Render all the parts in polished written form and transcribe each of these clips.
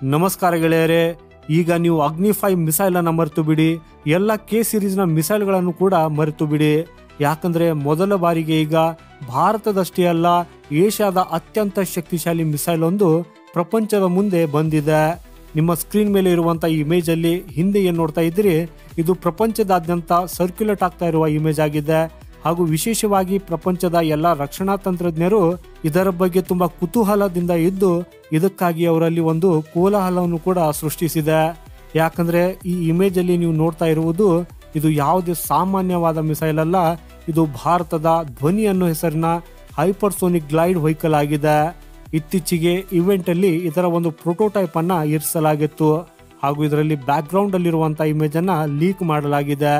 ನಮಸ್ಕಾರ ಗೆಳೆಯರೇ, ಈಗ ನೀವು ಅಗ್ನಿ-5 ಮಿಸೈಲ್ ಅನ್ನ ಮರೆತು ಬಿಡಿ, ಎಲ್ಲ ಕೆ ಸಿರೀಸ್ ನ ಮಿಸೈಲ್ ಗಳನ್ನು ಕೂಡ ಮರೆತು ಬಿಡಿ. ಯಾಕಂದ್ರೆ ಮೊದಲ ಬಾರಿಗೆ ಈಗ ಭಾರತದಷ್ಟೇ ಅಲ್ಲ, ಏಷ್ಯಾದ ಅತ್ಯಂತ ಶಕ್ತಿಶಾಲಿ ಮಿಸೈಲ್ ಒಂದು ಪ್ರಪಂಚದ ಮುಂದೆ ಬಂದಿದೆ. ನಿಮ್ಮ ಸ್ಕ್ರೀನ್ ಮೇಲೆ ಇರುವಂತ ಇಮೇಜ್ ಅಲ್ಲಿ ಹಿಂದೆ ಏನ್ ನೋಡ್ತಾ ಇದ್ರಿ, ಇದು ಪ್ರಪಂಚದಾದ್ಯಂತ ಸರ್ಕ್ಯುಲೇಟ್ ಆಗ್ತಾ ಇರುವ ಇಮೇಜ್ ಆಗಿದೆ. ಹಾಗೂ ವಿಶೇಷವಾಗಿ ಪ್ರಪಂಚದ ಎಲ್ಲ ರಕ್ಷಣಾ ತಂತ್ರಜ್ಞರು ಇದರ ಬಗ್ಗೆ ತುಂಬಾ ಕುತೂಹಲದಿಂದ ಇದ್ದು, ಇದಕ್ಕಾಗಿ ಅವರಲ್ಲಿ ಒಂದು ಕೋಲಾಹಲವನ್ನು ಕೂಡ ಸೃಷ್ಟಿಸಿದೆ. ಯಾಕಂದ್ರೆ ಈ ಇಮೇಜ್ ಅಲ್ಲಿ ನೀವು ನೋಡ್ತಾ ಇರುವುದು ಇದು ಯಾವುದೇ ಸಾಮಾನ್ಯವಾದ ಮಿಸೈಲ್ ಅಲ್ಲ, ಇದು ಭಾರತದ ಧ್ವನಿ ಅನ್ನೋ ಹೆಸರಿನ ಹೈಪರ್ಸೋನಿಕ್ ಗ್ಲೈಡ್ ವೆಹಿಕಲ್ ಆಗಿದೆ. ಇತ್ತೀಚೆಗೆ ಇವೆಂಟ್ ಅಲ್ಲಿ ಇದರ ಒಂದು ಪ್ರೋಟೋಟೈಪ್ ಅನ್ನ ಇರಿಸಲಾಗಿತ್ತು. ಹಾಗೂ ಇದರಲ್ಲಿ ಬ್ಯಾಕ್ ಗ್ರೌಂಡ್ ಅಲ್ಲಿರುವಂತಹ ಇಮೇಜ್ ಅನ್ನ ಲೀಕ್ ಮಾಡಲಾಗಿದೆ.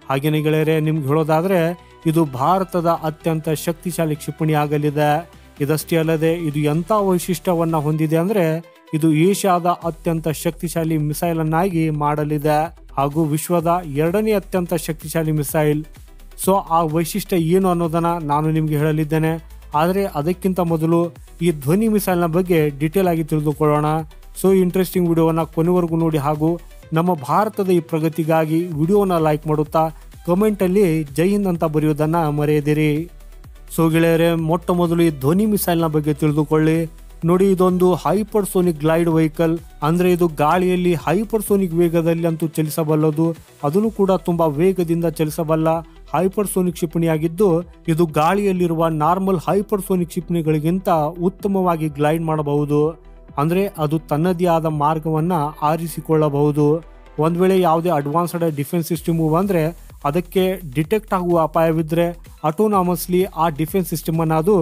ಹಾಗೇನೇ ಗೆಳೆಯರೆ, ನಿಮ್ಗೆ ಹೇಳೋದಾದ್ರೆ ಇದು ಭಾರತದ ಅತ್ಯಂತ ಶಕ್ತಿಶಾಲಿ ಕ್ಷಿಪಣಿ ಆಗಲಿದೆ. ಇದಷ್ಟೇ ಅಲ್ಲದೆ ಇದು ಎಂತ ವೈಶಿಷ್ಟ್ಯವನ್ನ ಹೊಂದಿದೆ ಅಂದ್ರೆ, ಇದು ಏಷ್ಯಾದ ಅತ್ಯಂತ ಶಕ್ತಿಶಾಲಿ ಮಿಸೈಲ್ ಅನ್ನಾಗಿ ಮಾಡಲಿದೆ. ಹಾಗೂ ವಿಶ್ವದ 2ನೇ ಅತ್ಯಂತ ಶಕ್ತಿಶಾಲಿ ಮಿಸೈಲ್. ಸೊ ಆ ವೈಶಿಷ್ಟ್ಯ ಏನು ಅನ್ನೋದನ್ನ ನಾನು ನಿಮ್ಗೆ ಹೇಳಲಿದ್ದೇನೆ. ಆದ್ರೆ ಅದಕ್ಕಿಂತ ಮೊದಲು ಈ ಧ್ವನಿ ಮಿಸೈಲ್ ನ ಬಗ್ಗೆ ಡೀಟೇಲ್ ಆಗಿ ತಿಳಿದುಕೊಳ್ಳೋಣ. ಸೊ ಇಂಟ್ರೆಸ್ಟಿಂಗ್ ವಿಡಿಯೋವನ್ನ ಕೊನೆವರೆಗೂ ನೋಡಿ, ಹಾಗೂ ನಮ್ಮ ಭಾರತದ ಈ ಪ್ರಗತಿಗಾಗಿ ವಿಡಿಯೋನ ಲೈಕ್ ಮಾಡುತ್ತಾ ಕಮೆಂಟ್ ಅಲ್ಲಿ ಜೈ ಹಿಂದ್ ಅಂತ ಬರೆಯೋದನ್ನ ಮರೆಯದಿರಿ. ಸೊ ಗೆಳೆಯರೆ, ಮೊಟ್ಟ ಮೊದಲು ಈ ಧ್ವನಿ ಮಿಸೈಲ್ ನ ಬಗ್ಗೆ ತಿಳಿದುಕೊಳ್ಳಿ. ನೋಡಿ, ಇದೊಂದು ಹೈಪರ್ಸೋನಿಕ್ ಗ್ಲೈಡ್ ವೆಹಿಕಲ್. ಅಂದ್ರೆ ಇದು ಗಾಳಿಯಲ್ಲಿ ಹೈಪರ್ಸೋನಿಕ್ ವೇಗದಲ್ಲಿ ಅಂತೂ ಚಲಿಸಬಲ್ಲದು, ಅದನ್ನು ಕೂಡ ತುಂಬಾ ವೇಗದಿಂದ ಚಲಿಸಬಲ್ಲ ಹೈಪರ್ಸೋನಿಕ್ ಕ್ಷಿಪಣಿಯಾಗಿದ್ದು, ಇದು ಗಾಳಿಯಲ್ಲಿರುವ ನಾರ್ಮಲ್ ಹೈಪರ್ಸೋನಿಕ್ ಕ್ಷಿಪಣಿಗಳಿಗಿಂತ ಉತ್ತಮವಾಗಿ ಗ್ಲೈಡ್ ಮಾಡಬಹುದು. ಅಂದ್ರೆ ಅದು ತನ್ನದೇ ಆದ ಮಾರ್ಗವನ್ನ ಆರಿಸಿಕೊಳ್ಳಬಹುದು. ಒಂದ್ ವೇಳೆ ಯಾವುದೇ ಅಡ್ವಾನ್ಸ್ಡ್ ಡಿಫೆನ್ಸ್ ಸಿಸ್ಟಮ್ ಬಂದ್ರೆ ಅದಕ್ಕೆ ಡಿಟೆಕ್ಟ್ ಆಗುವ ಅಪಾಯವಿದ್ರೆ ಆಟೋನಾಮಸ್ಲಿ ಆ ಡಿಫೆನ್ಸ್ ಸಿಸ್ಟಮ್ ಅನ್ನ ಅದು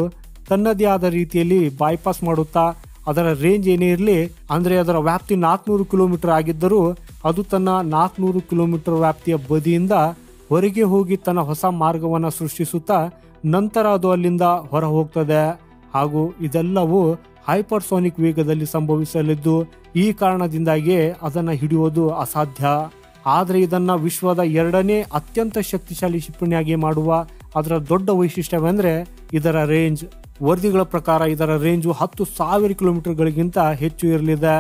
ತನ್ನದೇ ಆದ ರೀತಿಯಲ್ಲಿ ಬೈಪಾಸ್ ಮಾಡುತ್ತಾ, ಅದರ ರೇಂಜ್ ಏನೇ ಇರಲಿ, ಅಂದ್ರೆ ಅದರ ವ್ಯಾಪ್ತಿ 400 ಕಿಲೋಮೀಟರ್ ಆಗಿದ್ದರೂ ಅದು ತನ್ನ 400 ಕಿಲೋಮೀಟರ್ ವ್ಯಾಪ್ತಿಯ ಬದಿಯಿಂದ ಹೊರಗೆ ಹೋಗಿ ತನ್ನ ಹೊಸ ಮಾರ್ಗವನ್ನ ಸೃಷ್ಟಿಸುತ್ತಾ ನಂತರ ಅದು ಅಲ್ಲಿಂದ ಹೊರ ಹೋಗ್ತದೆ. ಹಾಗೂ ಇದೆಲ್ಲವೂ ಹೈಪರ್ಸೋನಿಕ್ ವೇಗದಲ್ಲಿ ಸಂಭವಿಸಲಿದ್ದು, ಈ ಕಾರಣದಿಂದಾಗಿ ಅದನ್ನ ಹಿಡಿಯೋದು ಅಸಾಧ್ಯ. ಆದ್ರೆ ಇದನ್ನ ವಿಶ್ವದ 2ನೇ ಅತ್ಯಂತ ಶಕ್ತಿಶಾಲಿ ಕ್ಷಿಪಣಿಯಾಗಿ ಮಾಡುವ ಅದರ ದೊಡ್ಡ ವೈಶಿಷ್ಟ್ಯವೆಂದ್ರೆ ಇದರ ರೇಂಜ್. ವರದಿಗಳ ಪ್ರಕಾರ ಇದರ ರೇಂಜು 10,000 ಕಿಲೋಮೀಟರ್ಗಳಿಗಿಂತ ಹೆಚ್ಚು ಇರಲಿದೆ.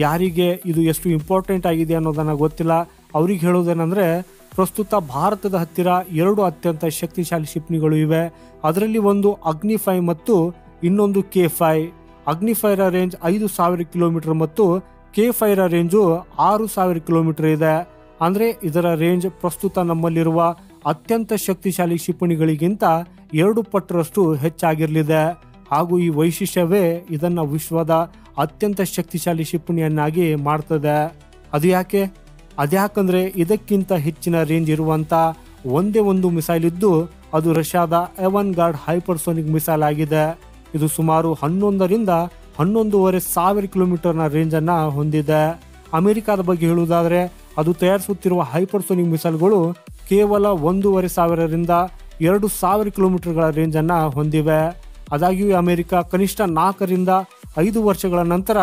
ಯಾರಿಗೆ ಇದು ಎಷ್ಟು ಇಂಪಾರ್ಟೆಂಟ್ ಆಗಿದೆ ಅನ್ನೋದನ್ನ ಗೊತ್ತಿಲ್ಲ. ಅವ್ರಿಗೆ ಹೇಳೋದೇನಂದ್ರೆ, ಪ್ರಸ್ತುತ ಭಾರತದ ಹತ್ತಿರ 2 ಅತ್ಯಂತ ಶಕ್ತಿಶಾಲಿ ಕ್ಷಿಪಣಿಗಳು ಇವೆ. ಅದರಲ್ಲಿ ಒಂದು ಅಗ್ನಿ-5 ಮತ್ತು ಇನ್ನೊಂದು ಕೆ-5. ಅಗ್ನಿ-5 ರ ರೇಂಜ್ 5,000 ಕಿಲೋಮೀಟರ್ ಮತ್ತು ಕೆ-5 ರ ರೇಂಜು 6,000 ಕಿಲೋಮೀಟರ್ ಇದೆ. ಅಂದ್ರೆ ಇದರ ರೇಂಜ್ ಪ್ರಸ್ತುತ ನಮ್ಮಲ್ಲಿರುವ ಅತ್ಯಂತ ಶಕ್ತಿಶಾಲಿ ಕ್ಷಿಪಣಿಗಳಿಗಿಂತ 2 ಪಟ್ಟರಷ್ಟು ಹೆಚ್ಚಾಗಿರಲಿದೆ. ಹಾಗೂ ಈ ವೈಶಿಷ್ಟ್ಯವೇ ಇದನ್ನ ವಿಶ್ವದ ಅತ್ಯಂತ ಶಕ್ತಿಶಾಲಿ ಕ್ಷಿಪಣಿಯನ್ನಾಗಿ ಮಾಡ್ತದೆ. ಅದು ಯಾಕೆ? ಅದ್ಯಾಕಂದ್ರೆ ಇದಕ್ಕಿಂತ ಹೆಚ್ಚಿನ ರೇಂಜ್ ಇರುವಂತ ಒಂದೇ ಒಂದು ಮಿಸೈಲ್ ಇದ್ದು, ಅದು ರಷ್ಯಾದ ಎವನ್ಗಾರ್ಡ್ ಹೈಪರ್ಸೋನಿಕ್ ಮಿಸೈಲ್ ಆಗಿದೆ. ಇದು ಸುಮಾರು 11ರಿಂದ 11,500 ಕಿಲೋಮೀಟರ್ನ ರೇಂಜ್ ಅನ್ನ ಹೊಂದಿದೆ. ಅಮೆರಿಕದ ಬಗ್ಗೆ ಹೇಳುವುದಾದ್ರೆ, ಅದು ತಯಾರಿಸುತ್ತಿರುವ ಹೈಪರ್ಸೋನಿಕ್ ಮಿಸೈಲ್ಗಳು ಕೇವಲ 1,500ರಿಂದ 2,000 ಕಿಲೋಮೀಟರ್ಗಳ ರೇಂಜ್ ಅನ್ನ ಹೊಂದಿವೆ. ಆದಾಗ್ಯೂ ಅಮೆರಿಕ ಕನಿಷ್ಠ 4ರಿಂದ 5 ವರ್ಷಗಳ ನಂತರ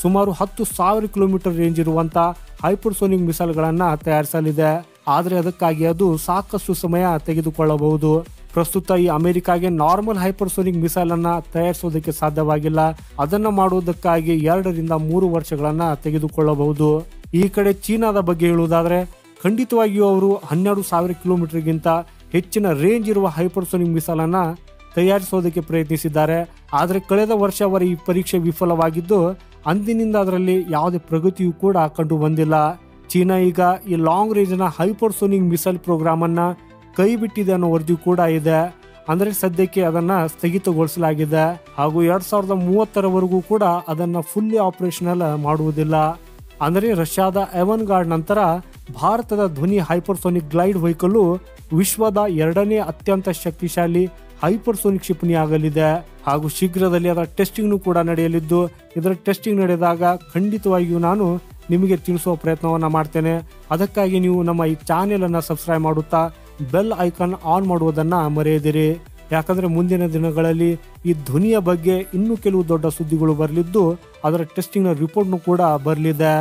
ಸುಮಾರು 10,000 ಕಿಲೋಮೀಟರ್ ರೇಂಜ್ ಇರುವಂತ ಹೈಪರ್ಸೋನಿಕ್ ಮಿಸೈಲ್ಗಳನ್ನ ತಯಾರಿಸಲಿದೆ. ಆದ್ರೆ ಅದಕ್ಕಾಗಿ ಅದು ಸಾಕಷ್ಟು ಸಮಯ ತೆಗೆದುಕೊಳ್ಳಬಹುದು. ಪ್ರಸ್ತುತ ಈ ಅಮೆರಿಕಾಗೆ ನಾರ್ಮಲ್ ಹೈಪರ್ಸೋನಿಕ್ ಮಿಸೈಲ್ ಅನ್ನ ತಯಾರಿಸೋದಕ್ಕೆ ಸಾಧ್ಯವಾಗಿಲ್ಲ. ಅದನ್ನ ಮಾಡುವುದಕ್ಕಾಗಿ 2ರಿಂದ 3 ವರ್ಷಗಳನ್ನ ತೆಗೆದುಕೊಳ್ಳಬಹುದು. ಈ ಕಡೆ ಚೀನಾದ ಬಗ್ಗೆ ಹೇಳುವುದಾದ್ರೆ, ಖಂಡಿತವಾಗಿಯೂ ಅವರು 12,000 ಕಿಲೋಮೀಟರ್ಗಿಂತ ಹೆಚ್ಚಿನ ರೇಂಜ್ ಇರುವ ಹೈಪರ್ಸೋನಿಕ್ ಮಿಸೈಲ್ ಅನ್ನ ತಯಾರಿಸೋದಕ್ಕೆ ಪ್ರಯತ್ನಿಸಿದ್ದಾರೆ. ಆದ್ರೆ ಕಳೆದ ವರ್ಷ ಅವರ ಈ ಪರೀಕ್ಷೆ ವಿಫಲವಾಗಿದ್ದು, ಅಂದಿನಿಂದ ಅದರಲ್ಲಿ ಯಾವುದೇ ಪ್ರಗತಿಯೂ ಕೂಡ ಕಂಡು ಬಂದಿಲ್ಲ. ಚೀನಾ ಈಗ ಈ ಲಾಂಗ್ ರೇಂಜ್ ನ ಹೈಪರ್ಸೋನಿಕ್ ಮಿಸೈಲ್ ಪ್ರೋಗ್ರಾಮ್ ಅನ್ನ ಕೈ ಬಿಟ್ಟಿದೆ ಅನ್ನೋ ವರದಿ ಕೂಡ ಇದೆ. ಅಂದ್ರೆ ಸದ್ಯಕ್ಕೆ ಅದನ್ನ ಸ್ಥಗಿತಗೊಳಿಸಲಾಗಿದೆ. ಹಾಗೂ 2030ರವರೆಗೂ ಕೂಡ ಅದನ್ನ ಫುಲ್ಲಿ ಆಪರೇಷನಲ್ ಮಾಡುವುದಿಲ್ಲ. ಅಂದ್ರೆ ರಷ್ಯಾದ ಎವನ್ಗಾರ್ಡ್ ನಂತರ ಭಾರತದ ಧ್ವನಿ ಹೈಪರ್ಸೋನಿಕ್ ಗ್ಲೈಡ್ ವೆಹಿಕಲ್ ವಿಶ್ವದ 2ನೇ ಅತ್ಯಂತ ಶಕ್ತಿಶಾಲಿ ಹೈಪರ್ಸೋನಿಕ್ ಕ್ಷಿಪಣಿ ಆಗಲಿದೆ. ಹಾಗೂ ಶೀಘ್ರದಲ್ಲಿ ಅದರ ಟೆಸ್ಟಿಂಗ್ ಕೂಡ ನಡೆಯಲಿದ್ದು, ಇದರ ಟೆಸ್ಟಿಂಗ್ ನಡೆದಾಗ ಖಂಡಿತವಾಗಿಯೂ ನಾನು ನಿಮಗೆ ತಿಳಿಸುವ ಪ್ರಯತ್ನವನ್ನ ಮಾಡ್ತೇನೆ. ಅದಕ್ಕಾಗಿ ನೀವು ನಮ್ಮ ಈ ಚಾನೆಲ್ ಅನ್ನ ಸಬ್ಸ್ಕ್ರೈಬ್ ಮಾಡುತ್ತಾ ಬೆಲ್ ಐಕಾನ್ ಆನ್ ಮಾಡುವುದನ್ನ ಮರೆಯದಿರಿ. ಯಾಕಂದ್ರೆ ಮುಂದಿನ ದಿನಗಳಲ್ಲಿ ಈ ಧ್ವನಿಯ ಬಗ್ಗೆ ಇನ್ನೂ ಕೆಲವು ದೊಡ್ಡ ಸುದ್ದಿಗಳು ಬರಲಿದ್ದು, ಅದರ ಟೆಸ್ಟಿಂಗ್ ನ ರಿಪೋರ್ಟ್ ಕೂಡ ಬರಲಿದೆ.